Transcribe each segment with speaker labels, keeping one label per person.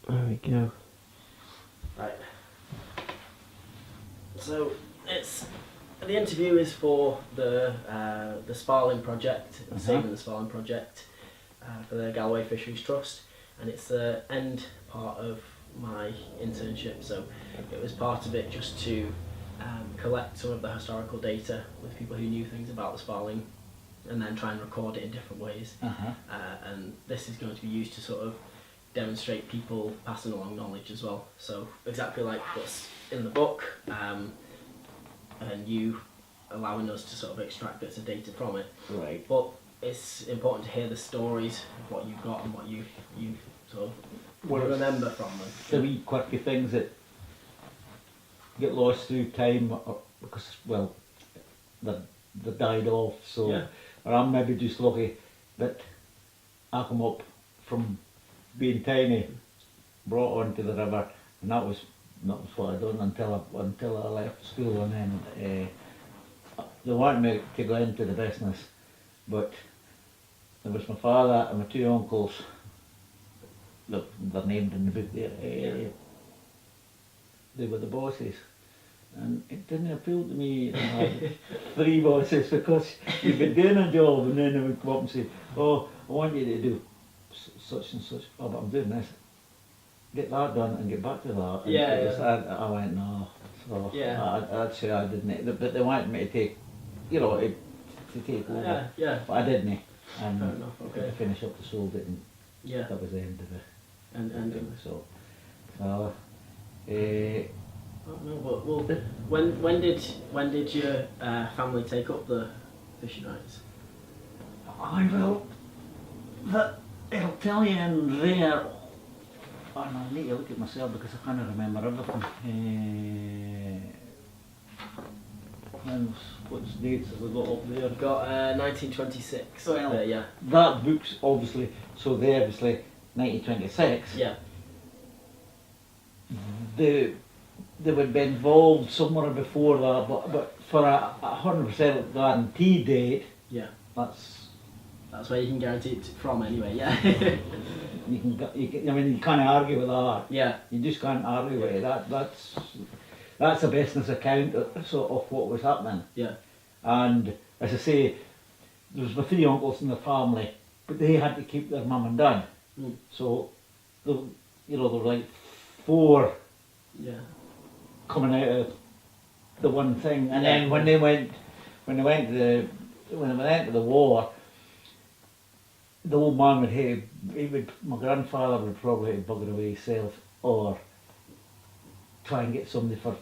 Speaker 1: There we go.
Speaker 2: Right. So the interview is for the Sparling project, Saving the Sparling project, for the Galway Fisheries Trust, and it's the end part of my internship. So it was part of it just to collect some of the historical data with people who knew things about the Sparling, and then try and record it in different ways. And this is going to be used to sort of demonstrate people passing along knowledge as well. So exactly like what's in the book, and you allowing us to sort of extract bits of data from it.
Speaker 1: Right.
Speaker 2: But it's important to hear the stories of what you've got and what you sort of remember from them.
Speaker 1: The wee quirky things that get lost through time, because, well, they died off, so
Speaker 2: Yeah.
Speaker 1: or I'm maybe just lucky that I come up from being tiny, brought onto the river, and that was what I done until I left school, and then they wanted me to go into the business, but there was my father and my two uncles. They're named in the book there. They were the bosses, and it didn't appeal to me to have three bosses, because you've been doing a job and then they would come up and say, "Oh, I want you to do such and such." "Oh, but I'm doing this. Get that done and get back to that." And I went, "No." So I'd say I didn't. But they wanted me to take, to take over. But I didn't. And
Speaker 2: fair enough. Okay.
Speaker 1: to finish up, they sold it, and that was the end of it.
Speaker 2: And
Speaker 1: So.
Speaker 2: oh no, but when did your family take up the fishing rights?
Speaker 1: I will. It'll tell you in there. I need to look at myself because I can't remember everything. What's dates have we got up there?
Speaker 2: We've got 1926.
Speaker 1: Well,
Speaker 2: yeah.
Speaker 1: That book's obviously, so they obviously 1926.
Speaker 2: Yeah.
Speaker 1: They would be involved somewhere before that, but for a 100% guarantee date.
Speaker 2: Yeah.
Speaker 1: That's
Speaker 2: where you can guarantee it from anyway. Yeah.
Speaker 1: you can. I mean, you can't argue with that.
Speaker 2: Yeah.
Speaker 1: You just can't argue with it. That's a business account of what was happening.
Speaker 2: Yeah.
Speaker 1: And as I say, there was my three uncles in the family, but they had to keep their mum and dad. So, there were like four.
Speaker 2: Yeah.
Speaker 1: Coming out of the one thing, and then when they went to the war, the old man my grandfather would probably bugger away himself, or try and get somebody for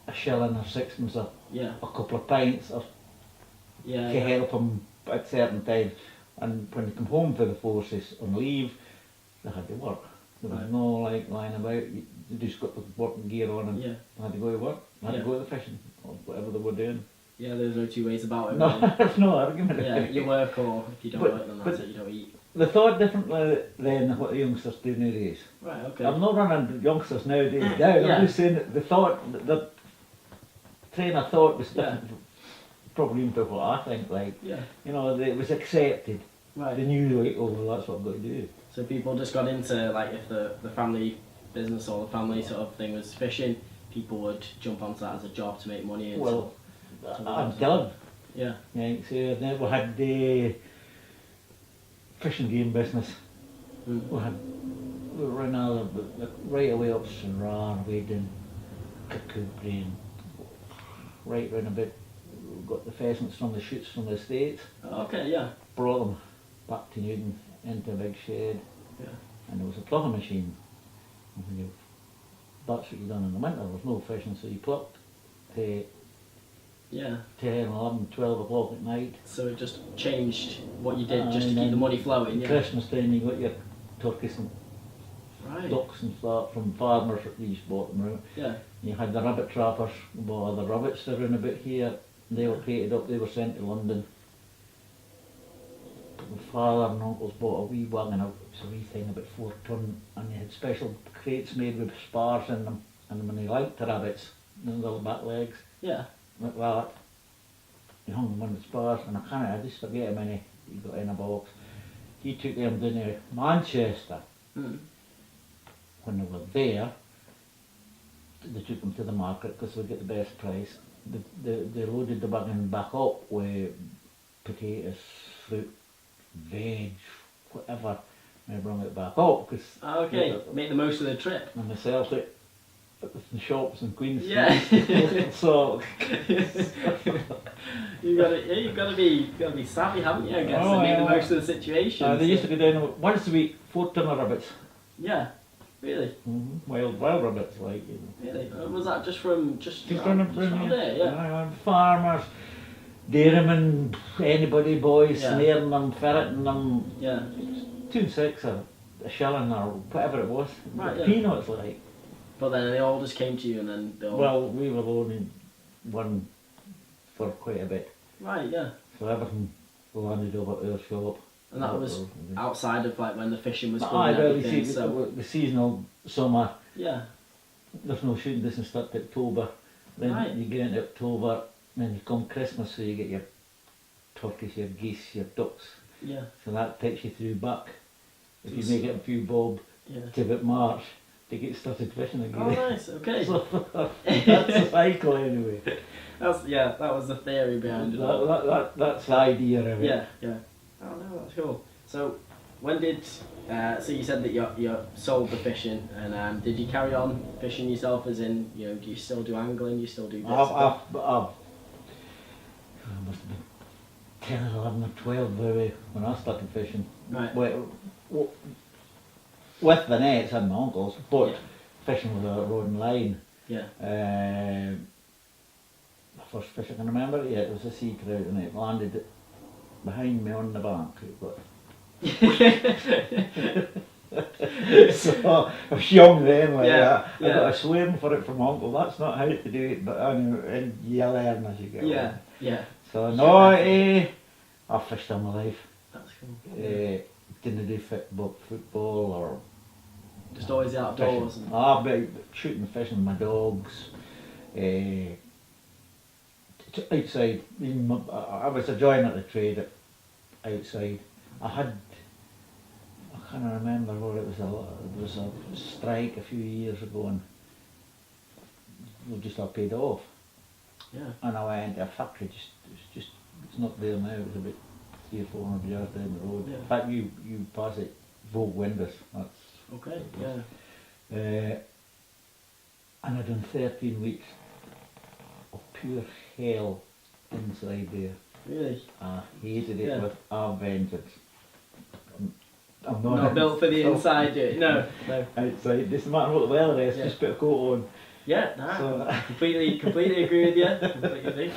Speaker 1: a shilling or sixpence or a couple of pints or to help him at certain times. And when they come home for the forces on leave, they had to work. There was no lying about. They just got the working gear on and had to go to work, had to go to the fishing, or whatever they were doing.
Speaker 2: Yeah, there's no two ways about it.
Speaker 1: No, there's no argument.
Speaker 2: Yeah, you work, or if you don't work, then that's it, you don't eat.
Speaker 1: They thought differently than what the youngsters do nowadays.
Speaker 2: Right, okay.
Speaker 1: I'm not running youngsters nowadays down, I'm just saying that the train of thought was different, probably even what I think, it was accepted.
Speaker 2: Right.
Speaker 1: They knew, that's what I've got to do.
Speaker 2: So people just got into, if the family business or the family sort of thing was fishing, people would jump onto that as a job to make money.
Speaker 1: I'm done.
Speaker 2: Yeah.
Speaker 1: So I've never had the fishing game business. We were in right away up Stranraer, Wading, Kirkcudbright, right round a bit. We got the pheasants from the shoots from the estates.
Speaker 2: Okay, yeah.
Speaker 1: Brought them back to Newton into a big shed.
Speaker 2: Yeah.
Speaker 1: And there was a plucking machine. And that's what you done in the winter. There was no fishing, so you plucked to 10, 11, 12 o'clock at night.
Speaker 2: So it just changed what you did just to keep the money flowing. Yeah.
Speaker 1: Christmas time you got your turkeys and ducks and stuff from farmers that you just bought them out.
Speaker 2: Yeah.
Speaker 1: You had the rabbit trappers, well, the rabbits that were in about here. They were crated up, they were sent to London. My father and uncles bought a wee wagon, it was a wee thing about 4 ton, and they had special crates made with spars in them, and when they liked the rabbits, the little back legs, like that, he hung them on the spars, and I just forget how many he got in a box. He took them down to Manchester, when they were there, they took them to the market because they get the best price. They loaded the wagon back up with potatoes, fruit, veg, whatever, and they brought it back up because
Speaker 2: Okay, make the most of the trip.
Speaker 1: and they sell it at the shops in Queens.
Speaker 2: Yeah.
Speaker 1: So
Speaker 2: you've got to be savvy, haven't you? I guess,
Speaker 1: Oh,
Speaker 2: and make the
Speaker 1: yeah.
Speaker 2: most of the situation.
Speaker 1: they used to go down once a week, 4 ton of rabbits.
Speaker 2: Yeah, really,
Speaker 1: Wild rabbits, like.
Speaker 2: really. Was that just from
Speaker 1: From
Speaker 2: there? Yeah.
Speaker 1: Farmers, dairymen, anybody boys,
Speaker 2: Yeah.
Speaker 1: snaring them, ferreting them,
Speaker 2: Yeah.
Speaker 1: 2 6 or a shilling or whatever it was.
Speaker 2: Right, yeah.
Speaker 1: Peanuts, like.
Speaker 2: But then they all just came to you, and then they all.
Speaker 1: Well, we were only one for quite a bit,
Speaker 2: Right. Yeah.
Speaker 1: so everything landed over at our shop.
Speaker 2: And that was outside of like when the fishing was good
Speaker 1: Aye,
Speaker 2: and
Speaker 1: well, you
Speaker 2: everything.
Speaker 1: see,
Speaker 2: So
Speaker 1: the seasonal summer,
Speaker 2: yeah.
Speaker 1: there's no shooting, doesn't start till October. Then
Speaker 2: Right.
Speaker 1: you get into October, then you come Christmas, so you get your turkeys, your geese, your ducks.
Speaker 2: Yeah.
Speaker 1: So that takes you through back. If you
Speaker 2: So-
Speaker 1: make it a few bob
Speaker 2: Yeah.
Speaker 1: to about March, to get started fishing again.
Speaker 2: Oh, nice. Okay.
Speaker 1: So that's the cycle anyway.
Speaker 2: That was the theory behind it. all.
Speaker 1: That's the idea of it.
Speaker 2: Yeah, yeah. Oh no, that's cool. So, when did so you said that you sold the fishing, and did you carry on fishing yourself? As in, do you still do angling? Do you still do this?
Speaker 1: I must have been 10 or 11 or 12 when I started fishing.
Speaker 2: Right.
Speaker 1: With the nets and my uncles, but
Speaker 2: Yeah.
Speaker 1: fishing with a rod and line.
Speaker 2: Yeah.
Speaker 1: The first fish I can remember, yeah, it was a sea trout and it landed behind me on the bank. So I was young then, like
Speaker 2: Yeah,
Speaker 1: that. I
Speaker 2: yeah.
Speaker 1: got a swearing for it from uncle. That's not how to do it, but I know, and you learn as you get
Speaker 2: Yeah.
Speaker 1: on.
Speaker 2: Yeah.
Speaker 1: So no, I fished all my life.
Speaker 2: That's cool.
Speaker 1: Didn't do football or
Speaker 2: Just always the outdoors.
Speaker 1: fishing.
Speaker 2: And,
Speaker 1: But shooting, fishing with my dogs. Outside, I was enjoying the trade outside. I can't remember where it was. There was a strike a few years ago, and we just got paid off.
Speaker 2: yeah.
Speaker 1: And I went to a factory. It's not there now. It's about 300 or 400 yards down the road.
Speaker 2: Yeah.
Speaker 1: In fact, you pass it, Vogue Windows. That's.
Speaker 2: Okay. Yeah.
Speaker 1: And I'd done 13 weeks of pure hell inside there.
Speaker 2: Really.
Speaker 1: I hated it
Speaker 2: Yeah.
Speaker 1: with a vengeance. I'm
Speaker 2: Not built for the inside, do you? No. No.
Speaker 1: Outside, doesn't matter what the weather is,
Speaker 2: Yeah.
Speaker 1: just put a coat on.
Speaker 2: Yeah. Nah,
Speaker 1: So-
Speaker 2: completely agree with you. Completely agree.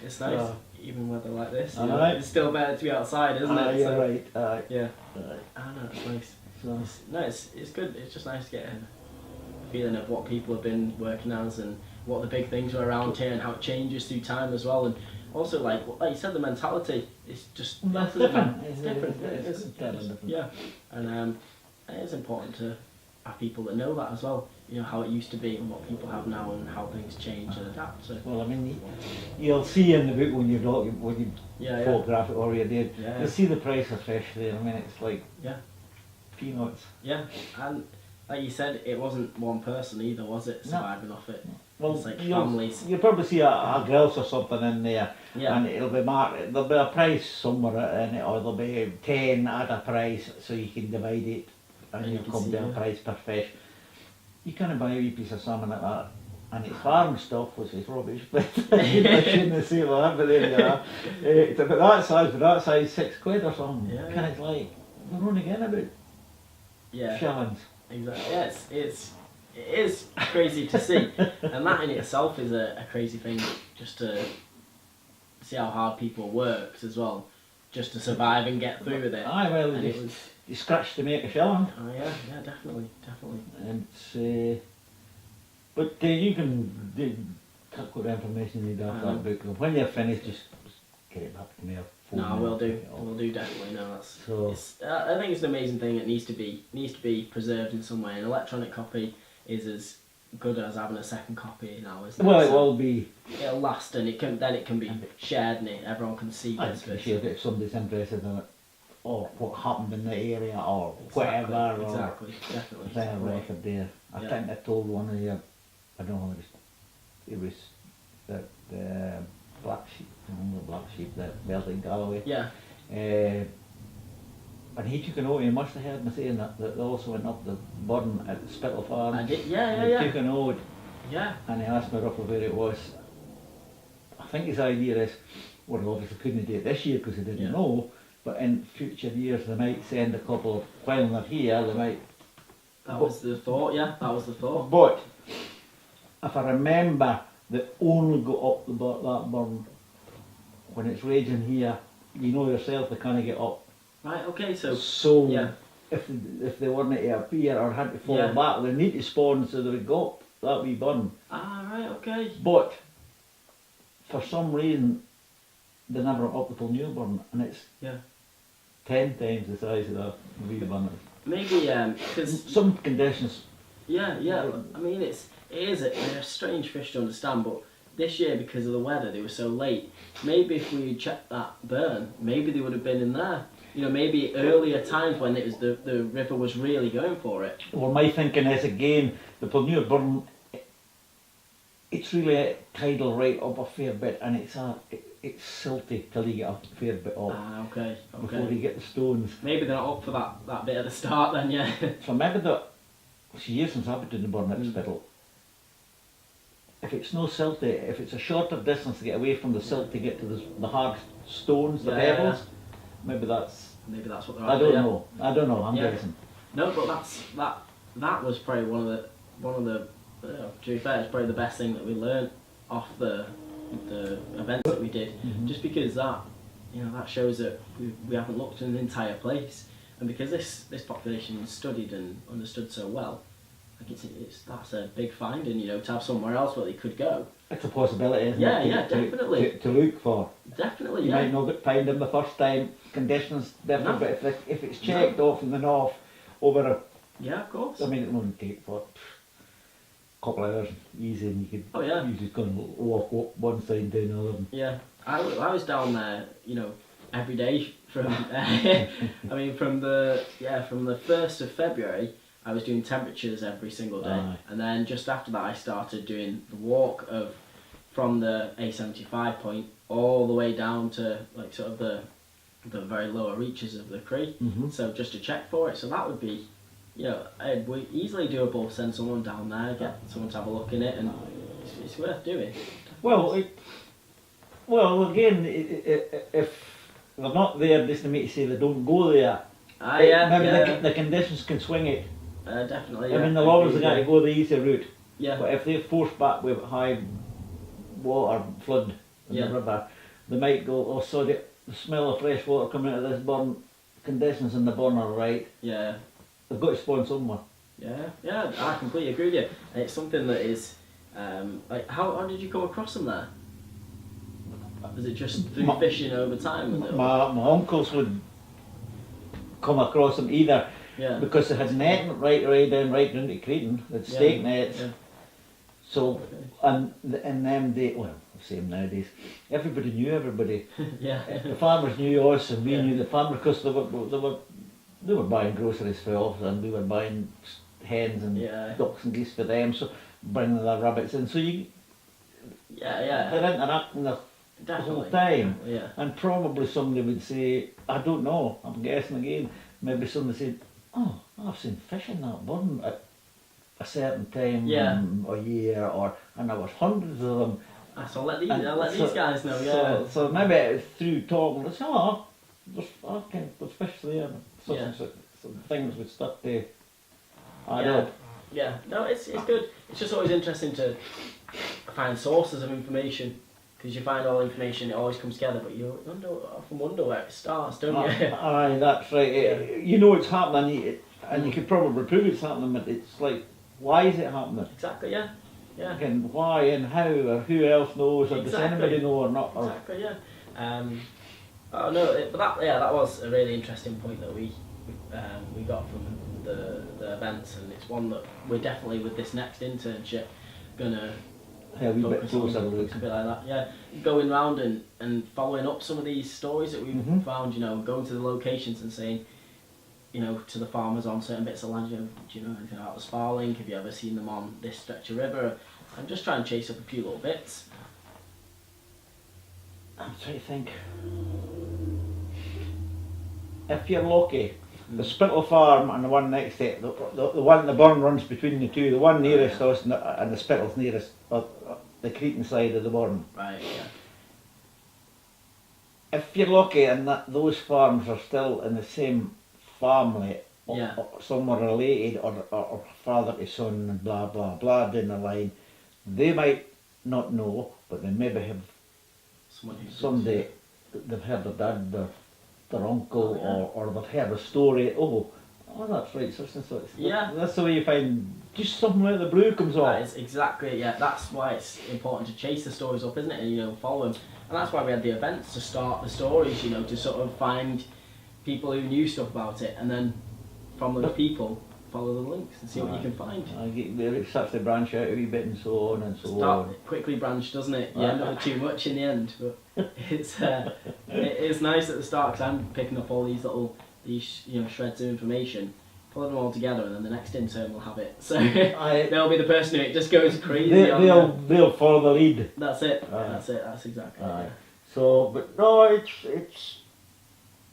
Speaker 2: It's nice,
Speaker 1: So-
Speaker 2: even weather like this.
Speaker 1: I know.
Speaker 2: It's still better to be outside, isn't it?
Speaker 1: You're
Speaker 2: So-
Speaker 1: right.
Speaker 2: Yeah.
Speaker 1: Right.
Speaker 2: I know, it's nice.
Speaker 1: So,
Speaker 2: No, it's good. It's just nice to get a feeling of what people have been working as and what the big things were around here and how it changes through time as well. And also, like you said, the mentality is just
Speaker 1: That's
Speaker 2: doesn't
Speaker 1: different.
Speaker 2: matter. It's
Speaker 1: It's-
Speaker 2: different.
Speaker 1: it's-
Speaker 2: It is.
Speaker 1: it's totally different.
Speaker 2: Yeah, and it is important to have people that know that as well. How it used to be and what people have now and how things change and adapt. So
Speaker 1: well, I mean, you'll see in the book when you
Speaker 2: yeah,
Speaker 1: photograph it or you did,
Speaker 2: Yeah.
Speaker 1: you'll see the price of fish there. I mean, it's like
Speaker 2: yeah,
Speaker 1: peanuts.
Speaker 2: yeah. And like you said, it wasn't one person either, was it?
Speaker 1: No.
Speaker 2: Surviving off it.
Speaker 1: Well,
Speaker 2: It's like
Speaker 1: you'll,
Speaker 2: families.
Speaker 1: you'll probably see a grilse or something in there,
Speaker 2: Yeah.
Speaker 1: and it'll be marked. There'll be a price somewhere in it, or there'll be 10 at a price, so you can divide it, and
Speaker 2: And you
Speaker 1: you'll
Speaker 2: can
Speaker 1: come
Speaker 2: see,
Speaker 1: to a
Speaker 2: yeah.
Speaker 1: price per fish. You can't buy a wee piece of salmon at that, and it's farm stuff, which is rubbish, but I shouldn't say that, but there you are. It's about that size, £6 or something.
Speaker 2: Yeah.
Speaker 1: And it's like, we're only getting about
Speaker 2: Yeah.
Speaker 1: shillings.
Speaker 2: Exactly. Yeah, it is crazy to see, and that in itself is a crazy thing. Just to see how hard people worked as well, just to survive and get through with it.
Speaker 1: Aye, well,
Speaker 2: And
Speaker 1: you,
Speaker 2: it was.
Speaker 1: you scratch to make a shilling.
Speaker 2: Oh yeah, definitely.
Speaker 1: And but you can cut what information you need off that book. And when you're finished, just get it back to me. Or phone
Speaker 2: No,
Speaker 1: me
Speaker 2: we'll
Speaker 1: or
Speaker 2: do.
Speaker 1: take it off.
Speaker 2: We'll do definitely. No, that's.
Speaker 1: So
Speaker 2: I think it's an amazing thing. It needs to be preserved in some way. An electronic copy is as good as having a second copy now, isn't it?
Speaker 1: well, it
Speaker 2: So
Speaker 1: will be.
Speaker 2: it'll last, and it can be shared, and everyone can see
Speaker 1: I
Speaker 2: this.
Speaker 1: appreciate it if somebody's interested in it or what happened in the area or
Speaker 2: Exactly,
Speaker 1: whatever.
Speaker 2: exactly, definitely.
Speaker 1: Or their record there. I
Speaker 2: Yeah.
Speaker 1: think I told one of you, I don't know, it was that black sheep, the black sheep that built in Galloway.
Speaker 2: Yeah,
Speaker 1: And he took an oath, he must have heard me saying that they also went up the burn at the Spittle Farm.
Speaker 2: I did, yeah,
Speaker 1: And
Speaker 2: yeah,
Speaker 1: he took
Speaker 2: yeah.
Speaker 1: an oath
Speaker 2: Yeah,
Speaker 1: and he asked me roughly where it was. I think his idea is, well, he obviously couldn't do it this year because he didn't
Speaker 2: Yeah.
Speaker 1: know, but in future years they might send a couple, while they're here, they might.
Speaker 2: that was the thought, yeah, that was the thought.
Speaker 1: But if I remember, they only go up that burn when it's raging here. You know yourself, they can't get up.
Speaker 2: Right, okay, so,
Speaker 1: So
Speaker 2: yeah,
Speaker 1: if they weren't to appear or had to fall
Speaker 2: Yeah.
Speaker 1: back, they need to spawn so they would go up that wee burn.
Speaker 2: right, okay.
Speaker 1: But for some reason, they never went up the New and it's
Speaker 2: Yeah.
Speaker 1: 10 times the size of that wee burn.
Speaker 2: Maybe, because,
Speaker 1: Some conditions.
Speaker 2: yeah, I mean, it is a strange fish to understand, but this year, because of the weather, they were so late. Maybe if we had checked that burn, maybe they would have been in there. You know, maybe earlier times when it was the river was really going for it.
Speaker 1: Well, my thinking is again, the New burn, it's really tidal right up a fair bit, and it's silty till you get a fair bit up
Speaker 2: Okay,
Speaker 1: before
Speaker 2: okay.
Speaker 1: you get the stones.
Speaker 2: Maybe they're not up for that bit at the start then, yeah.
Speaker 1: So maybe that, it's years since I've been doing the burn at
Speaker 2: Mm.
Speaker 1: Spittle. If it's no silty, if it's a shorter distance to get away from the silt to get to the hard stones, the
Speaker 2: Yeah, yeah,
Speaker 1: pebbles, maybe that's,
Speaker 2: Maybe that's what they're
Speaker 1: I
Speaker 2: after,
Speaker 1: don't
Speaker 2: yeah.
Speaker 1: know, I'm
Speaker 2: Yeah.
Speaker 1: guessing.
Speaker 2: No, but that was probably one of the to be fair, it's probably the best thing that we learned off the events that we did.
Speaker 1: Mhm.
Speaker 2: Just because that shows that we haven't looked in the entire place, and because this population is studied and understood so well, like that's a big finding, to have somewhere else where they could go.
Speaker 1: It's a possibility, isn't
Speaker 2: Yeah,
Speaker 1: it?
Speaker 2: yeah, definitely.
Speaker 1: To look for.
Speaker 2: Definitely,
Speaker 1: You
Speaker 2: yeah.
Speaker 1: might not find them the first time, conditions different,
Speaker 2: No.
Speaker 1: but if it's checked off in the north over
Speaker 2: Yeah, of course.
Speaker 1: I mean it won't take for a couple of hours easy, and you could
Speaker 2: Oh, yeah.
Speaker 1: usually go and walk up one side and down the other.
Speaker 2: Yeah, I was down there, every day from, from the 1st of February, I was doing temperatures every single day,
Speaker 1: Aye.
Speaker 2: and then just after that I started doing the walk from the A75 point all the way down to like sort of the very lower reaches of the creek,
Speaker 1: Mm-hmm.
Speaker 2: so just to check for it. So that would be, easily doable. Send someone down there, get someone to have a look in it, and it's worth doing.
Speaker 1: Well, again, if they're not there just to make you say they don't go there, maybe the conditions can swing it.
Speaker 2: Definitely.
Speaker 1: I mean, they'll always got to go the easy route,
Speaker 2: Yeah.
Speaker 1: but if they're forced back with high water flood in
Speaker 2: Yeah.
Speaker 1: the river, they might go, oh, so the smell of fresh water coming out of this burn, conditions in the burn are right,
Speaker 2: Yeah.
Speaker 1: they've got to spawn somewhere.
Speaker 2: Yeah, I completely agree with you. And it's something that is, how did you come across them there? Was it just through fishing over time? Was it?
Speaker 1: My uncles would come across them either
Speaker 2: Yeah.
Speaker 1: because they had netting right down to Cretan, they had stake nets.
Speaker 2: Yeah.
Speaker 1: So,
Speaker 2: Okay.
Speaker 1: and in them days, well, same nowadays, everybody knew everybody.
Speaker 2: Yeah.
Speaker 1: The farmers knew us and we
Speaker 2: Yeah.
Speaker 1: knew the farmers because they were buying groceries for us and we were buying hens and
Speaker 2: Yeah.
Speaker 1: ducks and geese for them, so bringing their rabbits in. So
Speaker 2: Yeah.
Speaker 1: they're interacting the
Speaker 2: Definitely.
Speaker 1: whole time.
Speaker 2: Yeah.
Speaker 1: And probably somebody would say, I don't know, I'm guessing again, maybe somebody said, oh, I've seen fish in that burn at a certain time
Speaker 2: Yeah.
Speaker 1: a year, and there was hundreds of them.
Speaker 2: So I'll let these
Speaker 1: And
Speaker 2: guys know. Yeah.
Speaker 1: So maybe it's through talking, they say, oh, there's fish there, such
Speaker 2: Yeah.
Speaker 1: and such, some things would start to add
Speaker 2: Yeah.
Speaker 1: up.
Speaker 2: Yeah. No, it's good. It's just always interesting to find sources of information. Because you find all information, it always comes together, but you often wonder where it starts, don't you?
Speaker 1: Aye, that's right.
Speaker 2: Yeah.
Speaker 1: You know it's happening, and you could probably prove it's happening, but it's like, why is it happening?
Speaker 2: Exactly, yeah. Yeah.
Speaker 1: Again, why and how, or who else knows, or does
Speaker 2: Exactly.
Speaker 1: anybody know or not? Or,
Speaker 2: Exactly, yeah. That was a really interesting point that we got from the events, and it's one that we're definitely with this next internship gonna
Speaker 1: Yeah, we bit
Speaker 2: focus
Speaker 1: closer
Speaker 2: on
Speaker 1: look.
Speaker 2: a bit like that. Yeah, going round and following up some of these stories that we've
Speaker 1: Mhm.
Speaker 2: found. You know, going to the locations and saying, you know, to the farmers on certain bits of land, you know, do you know anything about the Sparling? Have you ever seen them on this stretch of river? And just try and chase up a few little bits.
Speaker 1: I'm trying to think. If you're lucky, the Spittle farm and the one next to it, the one, the burn runs between the two, the one nearest us and the Spittle's nearest, the Cretan side of the burn.
Speaker 2: Right, yeah.
Speaker 1: If you're lucky and those farms are still in the same family,
Speaker 2: Yeah.
Speaker 1: or some are related, or father to son and blah blah blah down the line, they might not know, but they maybe have
Speaker 2: Someone who's
Speaker 1: someday they've heard their dad, their uncle,
Speaker 2: Oh,
Speaker 1: or they've heard a story. Oh, that's right, such and such.
Speaker 2: Yeah.
Speaker 1: That's the way you find just something out of the blue comes
Speaker 2: That
Speaker 1: off.
Speaker 2: is exactly, yeah, that's why it's important to chase the stories up, isn't it? And, you know, follow them. And that's why we had the events, to start the stories, you know, to sort of find people who knew stuff about it, and then from those people, follow the links and see what you can find.
Speaker 1: It starts to branch out a wee bit and so on and so on.
Speaker 2: It quickly branched, doesn't it? You end up with too much in the end, but it's it is nice at the start because I'm picking up all these you know, shreds of information, pulling them all together, and then the next intern will have it. So they'll be the person who it just goes crazy.
Speaker 1: They'll follow the lead.
Speaker 2: That's it. That's it. That's exactly it. Yeah.
Speaker 1: So, but no, it's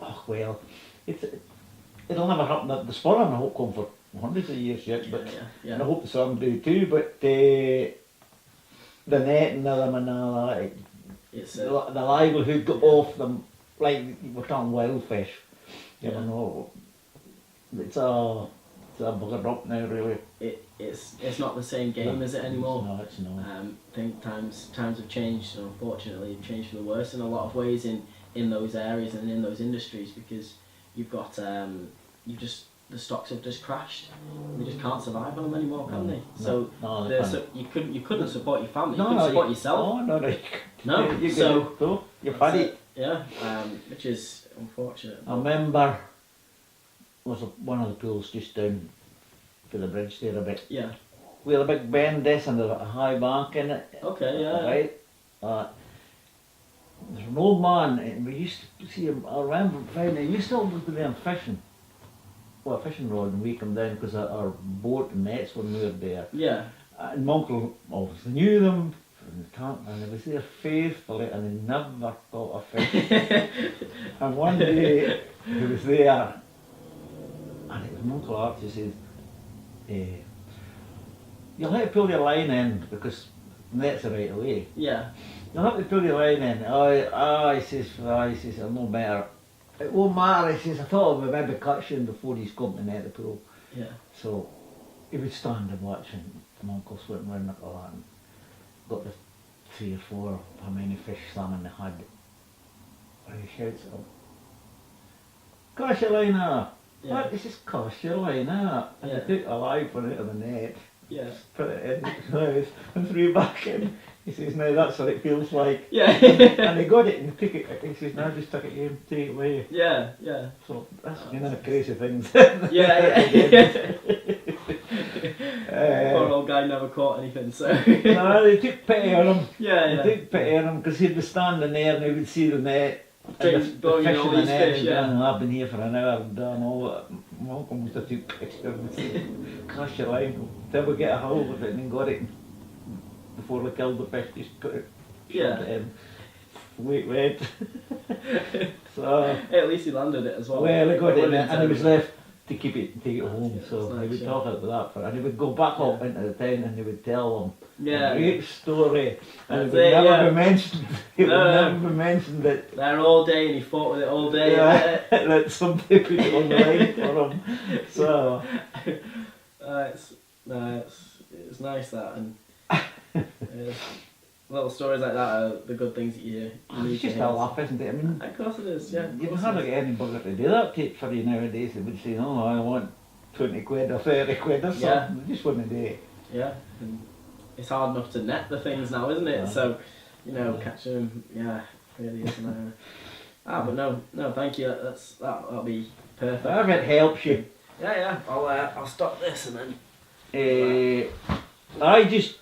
Speaker 1: oh well, it'll never happen. The Sparling I hope come for hundreds of years yet, but
Speaker 2: Yeah.
Speaker 1: and I hope the sun do too. But the net and them and all that,
Speaker 2: It's
Speaker 1: the livelihood off them, like we're talking wild fish. You
Speaker 2: Yeah.
Speaker 1: know, it's a buggered up now really.
Speaker 2: it's not the same game, is it, anymore?
Speaker 1: No, it's not.
Speaker 2: I think times have changed, and unfortunately they've changed for the worse in a lot of ways in those areas and in those industries, because you've got the stocks have just crashed. They just can't survive on them anymore, can they? So you couldn't support your family. You couldn't support yourself.
Speaker 1: No, you're funny.
Speaker 2: Yeah, which is unfortunate.
Speaker 1: I remember was one of the pools just down to the bridge there a bit.
Speaker 2: Yeah.
Speaker 1: With a big bend this and a high bank in it.
Speaker 2: Okay, yeah.
Speaker 1: Right. There's an old man, and we used to see him. I remember finding he used to always be there fishing. Well, a fishing rod, and we come down because our boat and nets were moored there.
Speaker 2: Yeah.
Speaker 1: And my uncle obviously knew them from the camp, and he was there faithfully, and he never caught a fish. And one day he was there, and it was my uncle Archie says, "You'll have to pull your line in because the nets are right away.
Speaker 2: Yeah.
Speaker 1: You'll have to pull your line in." He says, "I'll no matter. It won't matter." He says, "I thought I would maybe catch him before he's come to net the pool."
Speaker 2: Yeah.
Speaker 1: So he would stand and watch, and my uncle swimming around like that and got the 3 or 4 how many fish salmon they had. And he shouts at him, "Cast your line out."
Speaker 2: Yeah.
Speaker 1: What? He says, "Cast your line out." And he took a live one out of the net,
Speaker 2: Yeah.
Speaker 1: put it in his mouth and threw it back in. He says, "Now that's what it feels like."
Speaker 2: Yeah.
Speaker 1: And he got it and took it. He says, "Now just tuck it in, take it away."
Speaker 2: Yeah. Yeah.
Speaker 1: So that's crazy things.
Speaker 2: Yeah. Poor old guy never caught anything, so.
Speaker 1: No, they took pity on him.
Speaker 2: Yeah.
Speaker 1: They took pity on him because he'd be standing there and he would see the net.
Speaker 2: Straight
Speaker 1: and the
Speaker 2: blowing
Speaker 1: fish
Speaker 2: all
Speaker 1: in the
Speaker 2: these
Speaker 1: net,
Speaker 2: fish,
Speaker 1: and
Speaker 2: yeah.
Speaker 1: I've been here for an hour and done all that. My uncle must have took pity of him and said, "Cast your line till we get a hold of it," and then got it. Before they killed the fish, just put it,
Speaker 2: Yeah.
Speaker 1: shoved it in. Wait. So,
Speaker 2: At least he landed it as well.
Speaker 1: well, he got it in, and he was
Speaker 2: intended.
Speaker 1: left to keep it and take it home.
Speaker 2: Yeah,
Speaker 1: So
Speaker 2: that's
Speaker 1: he
Speaker 2: nice,
Speaker 1: would
Speaker 2: yeah.
Speaker 1: talk about that, and he would go back up into the town and he would tell them
Speaker 2: Yeah.
Speaker 1: a great story, and it
Speaker 2: That's
Speaker 1: would
Speaker 2: it,
Speaker 1: never
Speaker 2: yeah.
Speaker 1: be mentioned. It
Speaker 2: No,
Speaker 1: would
Speaker 2: no.
Speaker 1: never be mentioned that
Speaker 2: There all day, and he fought with it all day.
Speaker 1: yeah, that somebody put it on the line for him. So
Speaker 2: It's nice that, and little stories like that are the good things that you need
Speaker 1: it's
Speaker 2: to
Speaker 1: just
Speaker 2: hear.
Speaker 1: a laugh, isn't it? I mean,
Speaker 2: Of course it is, yeah.
Speaker 1: you'd hardly get anybody to do that tape for you nowadays. They would say, "Oh, I want 20 quid or 30 quid or something."
Speaker 2: Yeah.
Speaker 1: They just wouldn't do it.
Speaker 2: Yeah, and it's hard enough to net the things now, isn't it?
Speaker 1: Yeah.
Speaker 2: So, you know,
Speaker 1: Yeah.
Speaker 2: catching them, yeah, really isn't. But no, thank you. That'll be perfect.
Speaker 1: If it helps you.
Speaker 2: Yeah. I'll stop this and then.
Speaker 1: I just